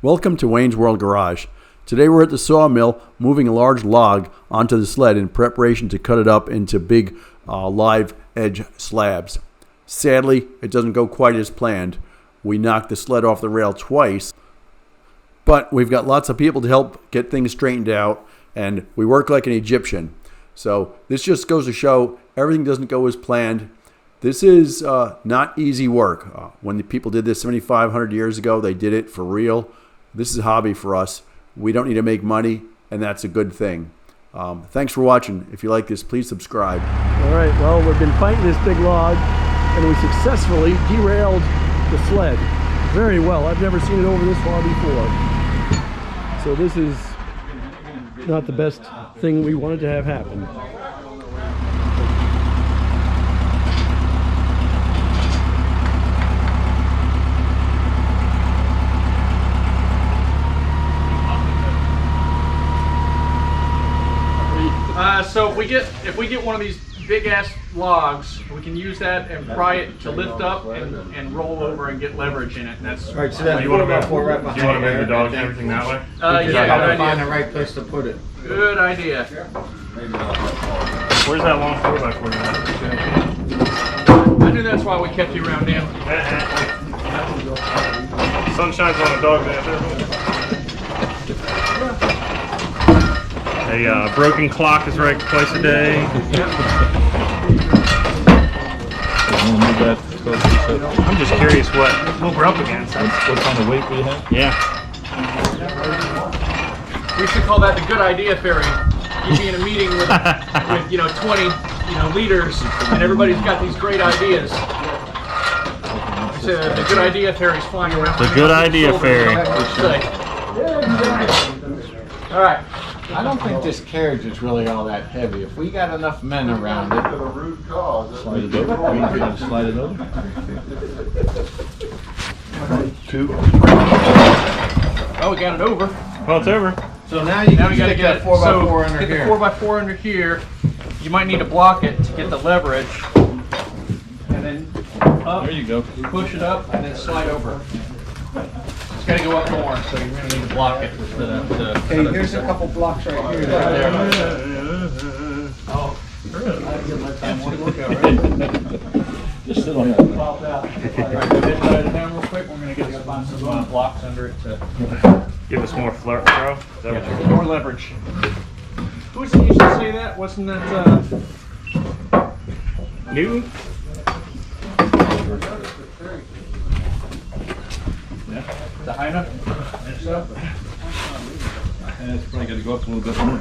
Welcome to Wayne's World Garage. Today we're at the sawmill moving a large log onto the sled in preparation to cut it up into big live edge slabs. Sadly, it doesn't go quite as planned. We knocked the sled off the rail twice, but we've got lots of people to help get things straightened out, and we work like an Egyptian. So this just goes to show everything doesn't go as planned. This is not easy work. When the people did this 7,500 years ago, they did it for real. This is a hobby for us. We don't need to make money, and that's a good thing. Thanks for watching. If you like this, please subscribe. All right, well, we've been fighting this big log, and we successfully derailed the sled very well. I've never seen it over this far before. So this is not the best thing we wanted to have happen. So if we get one of these big ass logs, we can use that and pry it to lift up and roll over and get leverage in it. And that's right. So that's you want to right behind. you want to move the dogs and everything that way. Yeah, gotta find the right place to put it. Good idea. Where's that long 4x4 I knew that's why we kept you around him. Sun shines on a dog there. A broken clock is right twice a day. I'm just curious what we're up against. What kind of weight we have? Yeah. We should call that the good idea fairy. You'd be in a meeting with 20 leaders, and everybody's got these great ideas. The good idea fairy's flying around. The good idea fairy. All right. I don't think this carriage is really all that heavy. If we got enough men around it, Slide it over. We can slide it over. 2. Oh, we got it over. Well, it's over. so now you can We gotta stick get that 4x4 under get here. the 4x4 under here. You might need to block it to get the leverage, and then up. There you go. Push it up and then slide over. It's got to go up more, so you're going to need to block it. Hey, here's a couple blocks right here. Oh, Just sit on that. Slide it down real quick. We're going to get some blocks under it to Give us more throw. Is that what you're more leverage. Who used to say that? Wasn't that Newton? is that high enough? Think so? And it's probably got to go up a little bit more.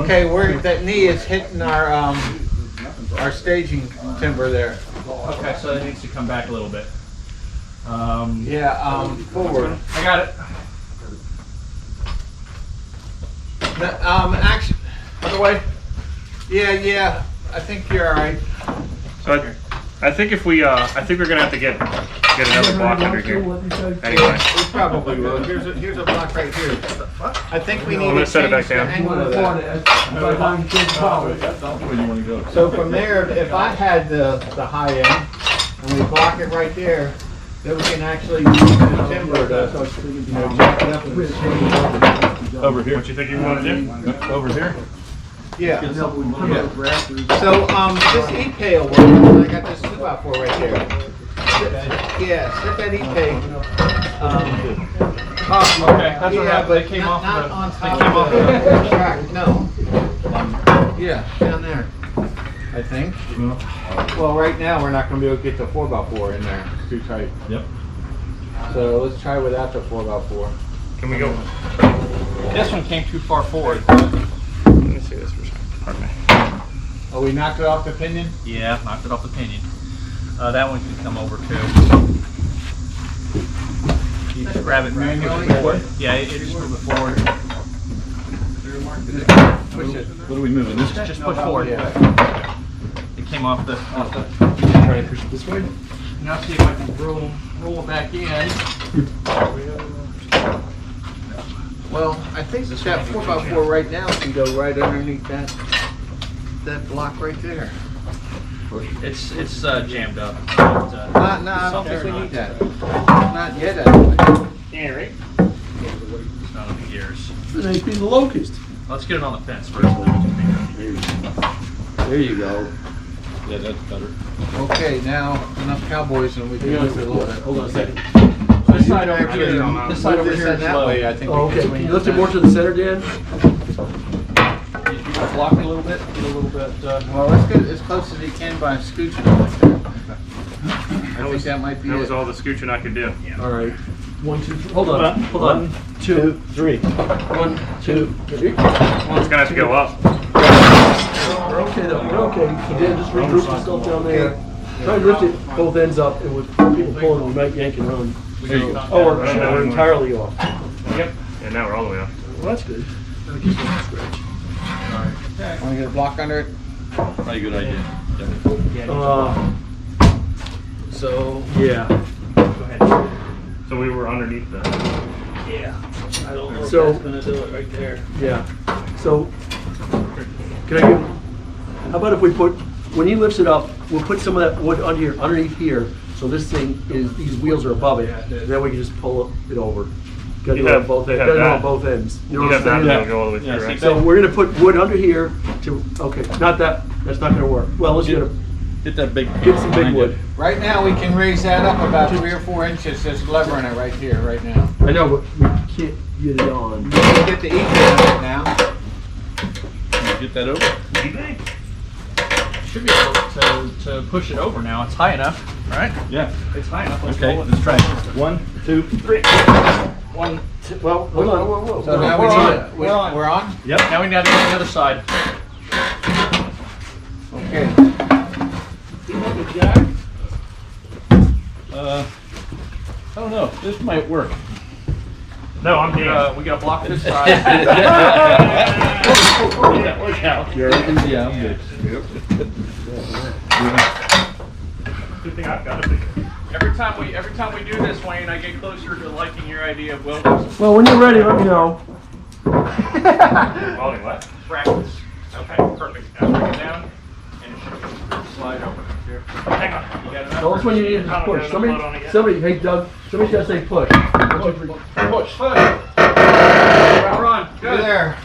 Okay, where that knee is hitting our staging timber there. Okay, so it needs to come back a little bit. Forward. I got it. Actually, Other way. yeah. I think you're all right. So I think if we I think we're gonna have to get another block under here. Anyway. We probably will. Here's a block right here. I think we need I'm to gonna set it back change the down. angle of that. That's where you want to go. So from there, if I had the high end and we block it right there, then we can actually use the timber to jack it up and swing Over here. What you think you want to do? Over here. Yeah. So this E-pay will work. I got this 2x4 right there. Yeah, stick that E-pay. Okay, that's what Yeah, happened. but They came not off on the. top They came of off the the. track. No. Yeah, down there. I think. Well, right now we're not going to be able to get the 4x4 in there. It's too tight. Yep. So let's try without the 4x4. Can we go? This one came too far forward. Let me see this for a second. Pardon me. Oh, we knocked it off the pinion? Yeah, knocked it off the pinion. That one can come over too. You just grab it manually. Yeah, it's move it forward. Push it. What are we moving? This? Just push forward. Yeah. It came off the. Try to push it this way. Now see if I can roll it back in. Well, I think that 4x4 right now can go right underneath that block right there. It's jammed up. No, I don't think we need that. Not yet, anyway. Yeah, right? It's not on the gears. It ain't been the locust. Let's get it on the fence first. And then we can figure out the gears. There you go. Yeah, that's better. Okay, now enough cowboys and we can move it a little bit. Hold on a second. This side over here. This side over Move here this is that low. way, I think. Oh, we okay. can Can you swing lift it that. more to the center, Dan? You gotta block it a little bit. Get a little bit. Well, let's get as close as he can by scooching it like that. I think that might be That was it. all the scooching I could do. All right. 1, 2, 3. Hold on. Hold on. 2, 3. 1, 2, 3. Well, it's gonna have to go up. We're okay though. We're okay. So Dan, just regroup yourself down there. Try and lift it both ends up, and with people pulling, we might yank and run. There you go. Oh, we're entirely off. Yep. And now we're all the way up. Well, that's good. That'll keep it on scratch. Want to get a block under it? Probably a good idea. So yeah. So we were underneath the. I don't know. So that's gonna do it right there. Yeah. So can I give? How about if we put when he lifts it up, we'll put some of that wood under here, underneath here, so this thing is these wheels are above it. Then we can just pull it over. Got to do it on both ends. Got to do it on both ends. You know You what have I'm that saying? to go all the way through, right? So we're gonna put wood under here to okay. Not that. That's not gonna work. Well, let's Hit that big. get some big wood. Right now, we can raise that up about 3 or 4 inches. There's lever in it right here, right now. I know, but we can't get it on. We can get the each end of it now. Get that over. Should be able to push it over now. It's high enough, right? Yeah. It's high enough. Let's Okay, roll it. let's try it. 1, 2, 3. 1, 2. Well, hold on. Whoa, whoa, whoa. So now we need, we're on? Yep. Now we got to get the other side. Okay. I don't know. This might work. No, I'm Dan. We got to block this side. That worked out. Yeah, I'm good. Good thing I've got a big. every time we do this, Wayne, I get closer to liking your idea of welding. Well, when you're ready, let me know. Welding what? Practice. Okay, perfect. Now bring it down and it should slide over. Here. Hang on. You got enough? Tell us when you need to push. Somebody, hey Doug, somebody's got to say push. Push. We're on. You're there.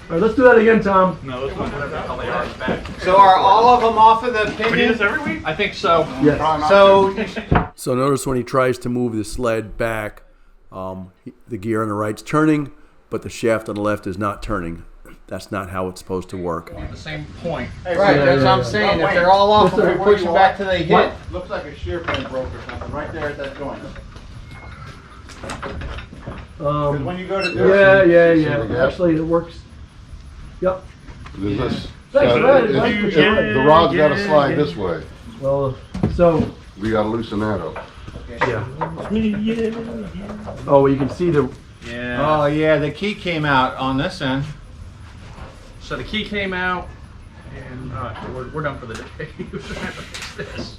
All right, let's do that again, Tom. No, this one. How they are back. So are all of them off of the We do pinion? this every week? I think so. Yes. So, So notice when he tries to move the sled back, the gear on the right's turning, but the shaft on the left is not turning. That's not how it's supposed to work. At the same point. right, that's what I'm saying. If they're all off, and we push them back till they hit. Looks like a shear pin broke or something, right there at that joint. When you go to do it. Yeah. Actually, it works. Yep. There's this, Thanks for that. the rod's gotta slide this way. Well, so We gotta loosen that up. yeah. Oh, you can see the. Oh yeah, the key came out on this end. So the key came out, and we're done for the day. Fix this.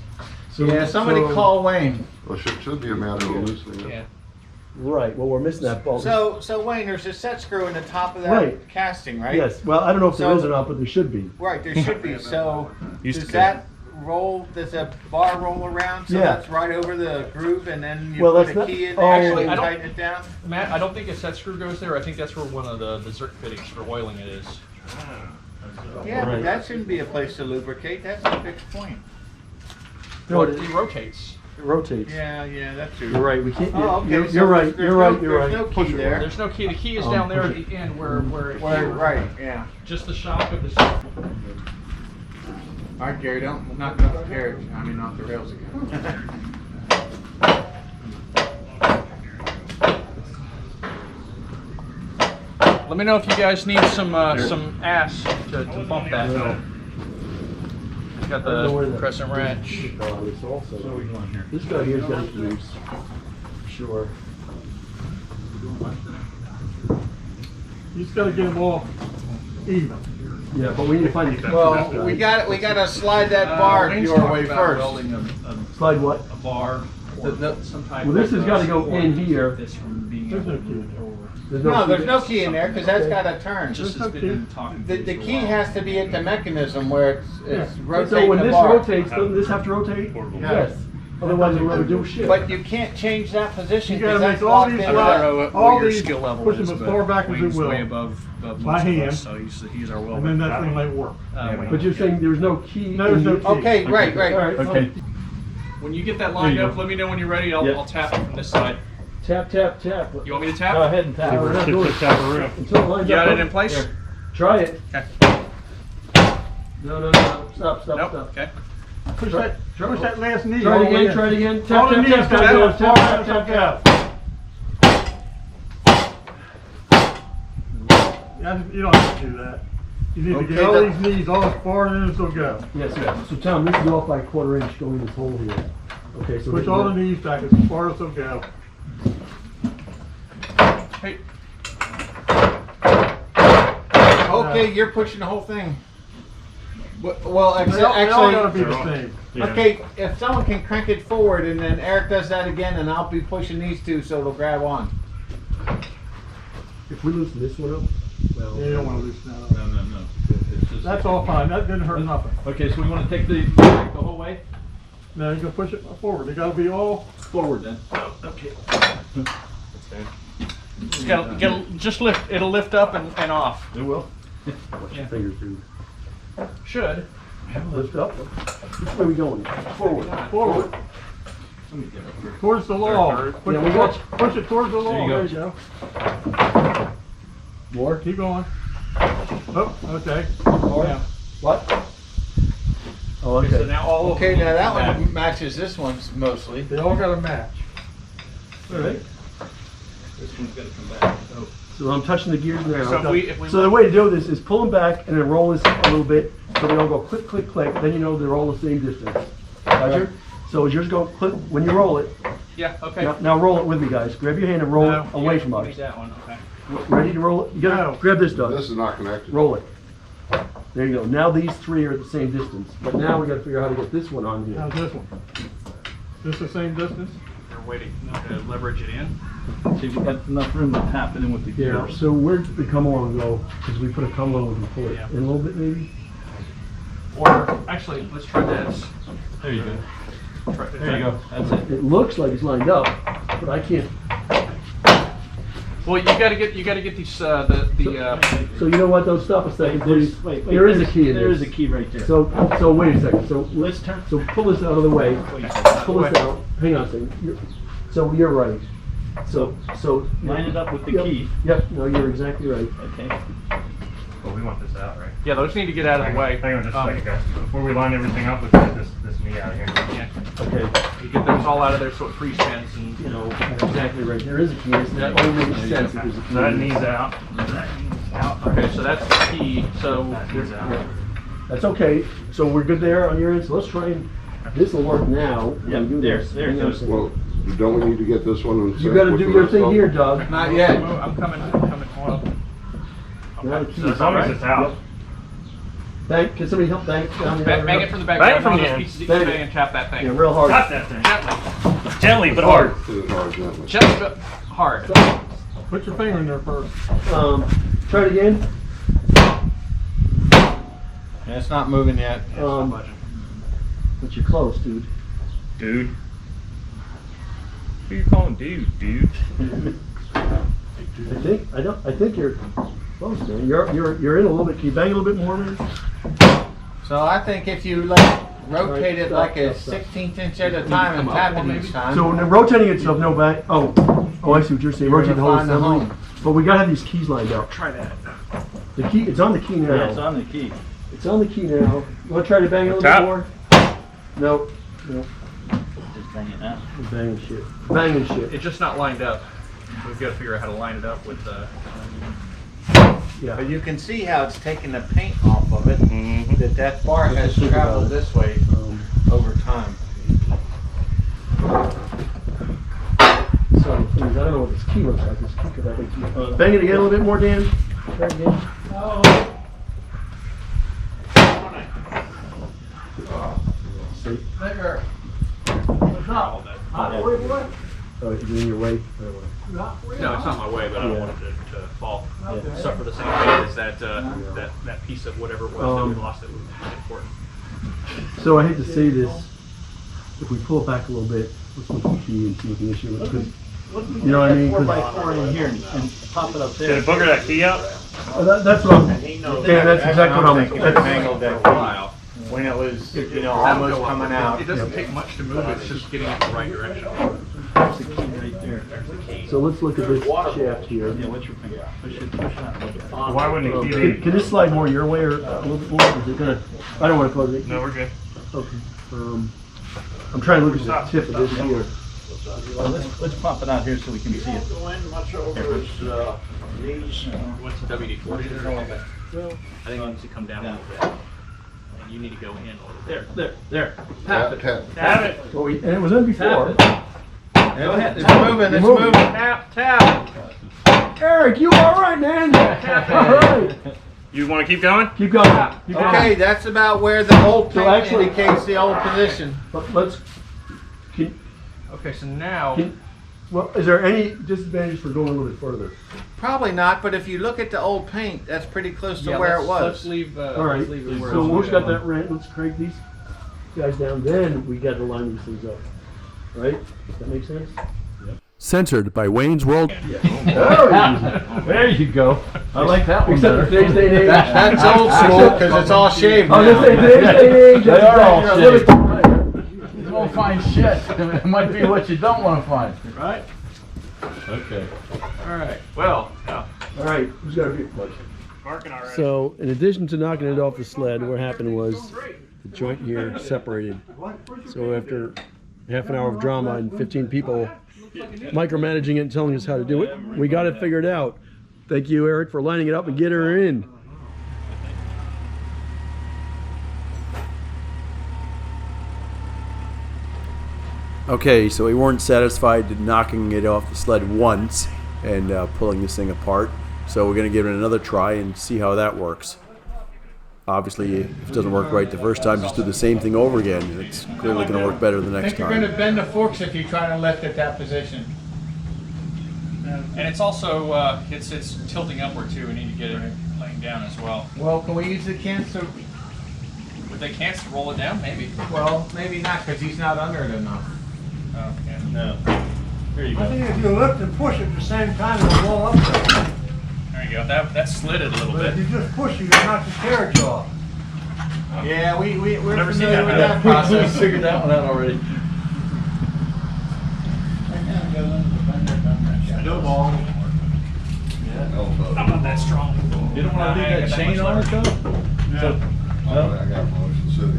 So, Yeah, somebody so- call Wayne. Well, should be a matter of loosening it. Yeah. Right. Well, we're missing that bolt. So Wayne, there's a set screw in the top of that Right. casting, right? Yes. Well, I don't know if there So- is or not, but there should be. Right, there should be. So Used does to that roll? Does that bar roll around so Yeah. that's right over the groove, and then you Well, put that's a not- key in oh. there Actually, and I don't- tighten it down? Matt, I don't think a set screw goes there. I think that's where one of the zerk fittings for oiling it is. Yeah, Right. but that shouldn't be a place to lubricate. That's a fixed point. No, Well, it it rotates. rotates. Yeah, that's true. You're right. We can't. Oh, okay. You're, so you're right. there's You're no- right. You're there's right. no Push key it. there. There's no key. The key is down there at the end where Right, yeah. just the shock of the. All right, Gary, don't knock off the carriage. I mean, off the rails again. Let me know if you guys need some ass to bump that. Got I don't know where the the- crescent wrench. This also. This guy here's got keys. Sure. You just gotta get them all even. Yeah, but we need to find the. Well, we got to slide that bar Wayne's your talking way about first. welding Slide what? A bar Sometimes Well, this has got to go in here. this from being There's no able to key. move it over. No, there's no key in there, because that's gotta turn. Just has been talking. The key has to be at the mechanism where it's So rotating when the this bar. rotates, doesn't this have to rotate? Yes. Otherwise it'll never do shit. But you can't change that position You gotta because that's make all locked these in. I don't know locks, what all your these, skill level push is, them as but far back as Wayne's it will. way above most By of hand. us, so he's our welder. And then that thing might work. But you're saying there's no key? No, there's in no the- key. Okay, right, right. All right. Okay. When you get that lined There you up, go. let me know when you're ready. I'll tap it from this side. Tap, tap, tap. You want me to tap? Go ahead and tap. No, we're not doing it. Until it lines You got up. it in place? Here. Try it. Okay. No. Stop. Nope. Okay. Push that last knee. Try all it the way again, in. try it again. All Tap, the tap, knees tap, gotta tap, go as tap, far tap, as tap, it tap. You don't have to do that. You need to get all these knees all as far in as they'll go. Yes, sir. So Tom, this is off by a 1/4 inch going in this hole here. Okay, so. Push all the knees back as far as they'll go. Hey, Okay, you're pushing the whole thing. Well, They all gotta actually, be the same. okay, if someone can crank it forward and then Eric does that again, and I'll be pushing these two so it'll grab on. If we loosen this one up, well. Yeah, you don't wanna loosen that up. No. It's just- That's all fine, that didn't hurt nothing. Okay, so we wanna take the whole way? No, you can push it forward, they gotta be all, Forward then. just just lift. It'll lift up and off. It will. Watch your fingers, dude. Should. Lift up. Which way are we going? Forward. forward. Towards the log. Push, Yeah, we it, got push it towards the log, you there go. you go. More? Keep going. Oh, okay. More? What? Oh, Okay, so okay. now all of Okay, them now that match. one matches this one mostly. They all gotta match. All right. This one's gotta come back. So I'm touching the gears now. So if we So the way to do this is pull them back and then roll this a little bit so they all go click, click, click. Then you know they're all the same distance. Roger? So as yours go click, when you roll it, yeah, okay. now roll it with me, guys. Grab your hand and roll No, it away you from need us. that one, okay. Ready to roll it? You gotta No. grab this, Doug. This is not connected. Roll it. There you go. Now these three are at the same distance. But now we gotta figure out how to get this one on here. How's this one? This the same distance? They're waiting to leverage it in. See, we got enough room to tap it in with the Yeah, gears. so where did the come along go? Because we put a come along and pull it Yeah. in a little bit maybe? Or actually, let's try this. There you go. Try, There you go. That's it. It looks like it's lined up, but I can't. Well, you gotta get these So you know what, though, stop a second, please. Wait, There is a there's- key in There is a this. key right there. So wait a second, so Let's turn. so pull this out of the way, pull this out, hang on a second. So you're right. So, Line it up with the Yep. key. Yep, no, you're exactly right. Okay. Well, we want this out, right? yeah, those need to get out of the way. Hang on just a Um, second, guys. Before we line everything up, let's get this knee out of here. Yeah, Okay, you get those all out of there so it pre-spins and you know, you're exactly right. There is a key, it's not only makes sense if there's a key. So that knee's out. That knee's out. okay, so that's the key. So That knee's out. That's okay, so we're good there on your end, so let's try and, this'll work now. when we Yep, do there, this. there it Hang on a goes. second. Well, don't we need to get this one and You gotta do your thing here, Doug. Not yet. I'm coming. Hold up. Now the key So is as long as on. it's out. Yep. Bang, can somebody help bang down the Bang it from the back. Bang it Grab from one the of those end. pieces of Bang it. eBay and tap that thing. Yeah, real hard. Got that thing. Gently. Gently, but hard. Gently. Gently but hard. Put your finger in there first. Try it again. Yeah, it's not moving yet. But you're close, dude. Dude. Who you calling dude? I think you're close, man. You're in a little bit. Can you bang a little bit more, man? So I think if you like rotate it Stop, like a stop, stop. 16th inch at a time and tap it each time. So when they're rotating itself, no bang. Oh, I see what you're saying. You're Rotate the gonna whole find the assembly. home. But we gotta have these keys lined up. Try that. The key, it's on the key now. Yeah, it's on the key. It's on the key now. You wanna try to bang a little Tap. bit more? No. Just bang it out. We're banging shit. Banging shit. It's just not lined up. We've got to figure out how to line it up with the. Yeah. But you can see how it's taking the paint off of it. Mm-hmm. That bar has think about traveled it. this way over time. So, please, I don't know what this key looks like. This key could have a key. Bang it again a little bit more, Dan. Try it again. See? There. Oh, is it in your way? No, it's not my way, but I don't want it to fall. Suffer the same fate as that piece of whatever it was that we lost that was important. So I hate to say this, if we pull it back a little bit, let's look at the key and see what the issue is. 'Cause, you know what I mean? 4x4 in here and pop it up there. Did it booger that key out? That's what I'm, yeah, that's exactly what I'm thinking. It mangled that while when it was, almost coming out. It doesn't take much to move it, it's just getting it the right direction. That's the key right there. So let's look at this shaft here. Yeah, what's your finger? Push it out. Why wouldn't the key be? Can this slide more your way or a little bit more? Is it gonna? I don't want to close it. No, we're good. Okay. I'm trying to look at the tip of this here. Well, let's pop it out here so we can see it. What's the WD-40 there? I think it needs to come down a little bit. And you need to go in a little bit. There. Tap it. Have it. Oh, and it was in before. Go ahead. It's moving. It's moving. Tap. Eric, you all right, man? All right. You want to keep going? Keep going. Keep going. Okay, that's about where the old So paint actually- indicates the old position. Let's. Okay, so now. Well, is there any disadvantage for going a little bit further? Probably not, but if you look at the old paint, that's pretty close to where it was. Let's leave. All right. Let's leave it where So it's once we got going. that rent, let's crank these guys down. Then we got to line these things up. Right? Does that make sense? Censored by Wayne's World. There you go. I like that one. Except for today's day and age. That's old school because it's all shaved I was now. gonna say today's day and age. They are all shaved. You won't find shit. It might be what you don't want to find. Right? Okay. All right. Well, yeah. All right. Who's got a few? Marking already. So, in addition to knocking it off the sled, what happened was the joint here separated. So after half an hour of drama and 15 people micromanaging it and telling us how to do it, we got it figured out. Thank you, Eric, for lining it up and getting her in. Okay, so we weren't satisfied knocking it off the sled once and pulling this thing apart. So we're going to give it another try and see how that works. Obviously, if it doesn't work right the first time, just do the same thing over again. It's clearly going to work better the I next think you're going to time. bend the forks if you try to lift at that position. And it's also it's tilting upward too. We need to get it laying down as well. Well, can we use the canister? Would they can't roll it down? Maybe. Well, maybe not because he's not under it enough. Oh, yeah. No. Here you I go. think if you lift and push at the same time, it'll roll up there. There you go. That slid it a little But if bit. you just push, you can knock the carriage off. Yeah, we're Never seen familiar with that that process. figured that one out already. I'm not that strong. You don't want to leave that chain on it though? I got Motion City.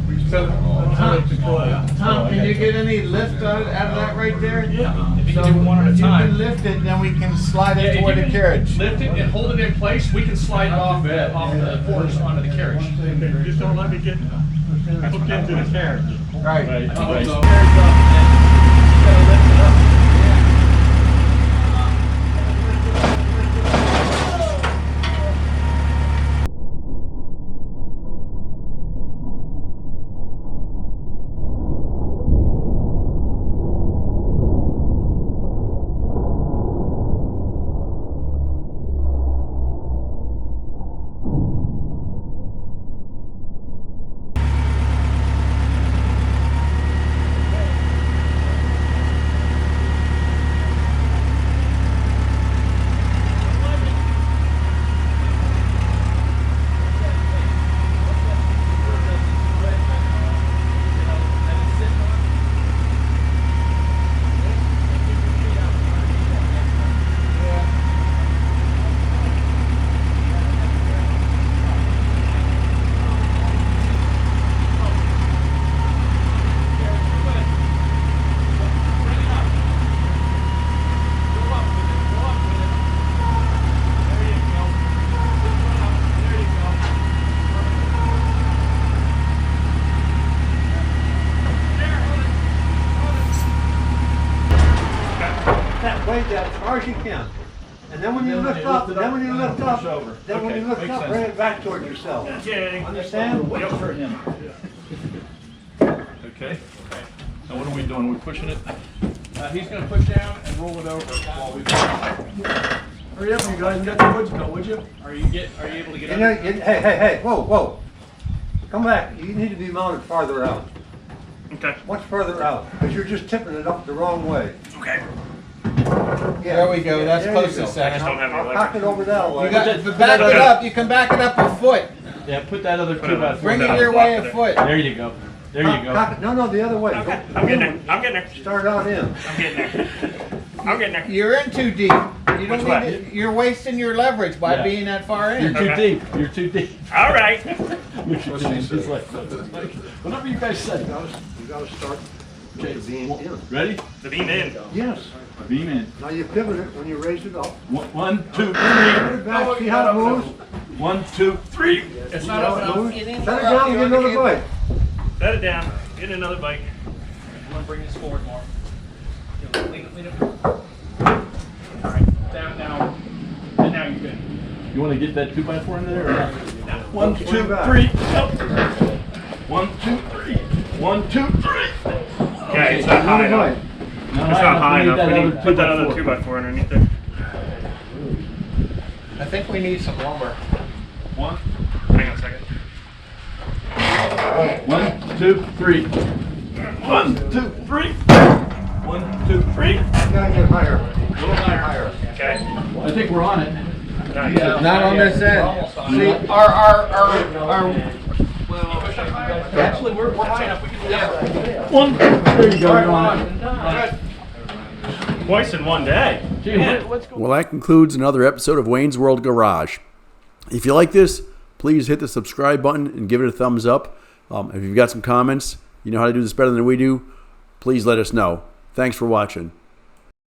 We So, spent all- Tom, can you get any lift out of that right there? Yeah. If you So can do one at a if you time. can lift it, then we can slide Yeah, it if toward you the can carriage. Lift it and hold it in place. We can slide it off the forks onto the carriage. Just don't let me get hooked into the carriage. Right. Weight that as far as you can. And then when you lift up, bring it back toward yourself. Okay. Understand? Yep. Okay. Now what do we we doing? We pushing it? He's gonna push down and roll it over while we. Hurry up, you guys, and get the woods go, would you? Are you able to get You know, under? hey, whoa. Come back. You need to be mounted farther out. Okay. Much further out, because you're just tipping it up the wrong way. Okay. There we go. That's closest. I just don't have any I'll leverage. cock it over that way. You got to back it up. You can back it up a foot. Yeah, put that other 2x4 Bring it down. your way a foot. There you go. There you go. Cock it- No, the other way. Okay. Go- I'm getting there. I'm getting there. Start out in. I'm getting there. I'm getting there. You're in too deep. You Which don't way? need to, you're wasting your leverage by Yeah. being that far You're in. too Okay. deep. You're too deep. All right. Just like, whatever you guys say. You gotta start Okay, being in. ready? The beam in. Yes. Beam in. Now you pivot it when you raise it up. 1, 2, 3. Put it back, see how it moves? 1, 2, 3. It's See not how up it enough. moves? Set it down and get another bite. Set it down. Get another bite. I'm gonna bring this forward more. Lean it. Alright, down now. And now you're good. You want to get that 2x4 in there? Or not? 1, 2, 3. Up. 1, 2, 3. 1, 2, 3. Okay, it's not high enough. It's not high enough. We need to put that other 2x4 underneath there. I think we need some lumber. 1, Hang on a second. 1, 2, 3. 1, 2, 3. 1, 2, 3. You gotta get higher. A little higher. Okay. I think we're on it. Not yet. Not on this end. See, Actually, we're high enough. We can do that. 1. There you go. You're on it. Twice in one day. Man. Well, that concludes another episode of Wayne's World Garage. If you like this, please hit the subscribe button and give it a thumbs up. If you've got some comments, you know how to do this better than we do, please let us know. Thanks for watching.